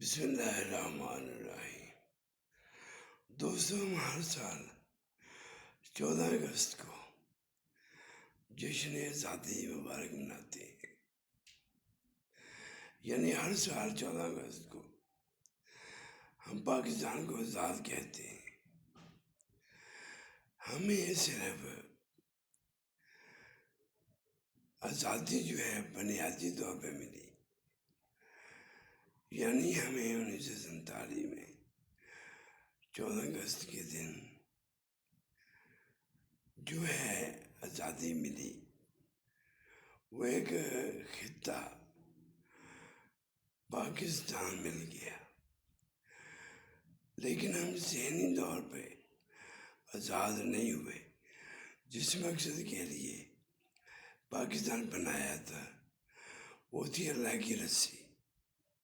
بسم اللہ الرحمن الرحیم۔ دوستوں، ہم ہر سال 14 اگست کو جشن آزادی مبارک مناتے ہیں، یعنی ہر سال 14 اگست کو ہم پاکستان کو آزاد کہتے ہیں۔ ہمیں صرف آزادی جو ہے بنیادی طور پہ ملی، یعنی ہمیں 1947 میں 14 اگست کے دن جو ہے آزادی ملی۔ وہ ایک خطہ پاکستان مل گیا، لیکن ہم ذہنی طور پہ آزاد نہیں ہوئے۔ جس مقصد کے لیے پاکستان بنایا تھا وہ تھی اللہ کی رسی۔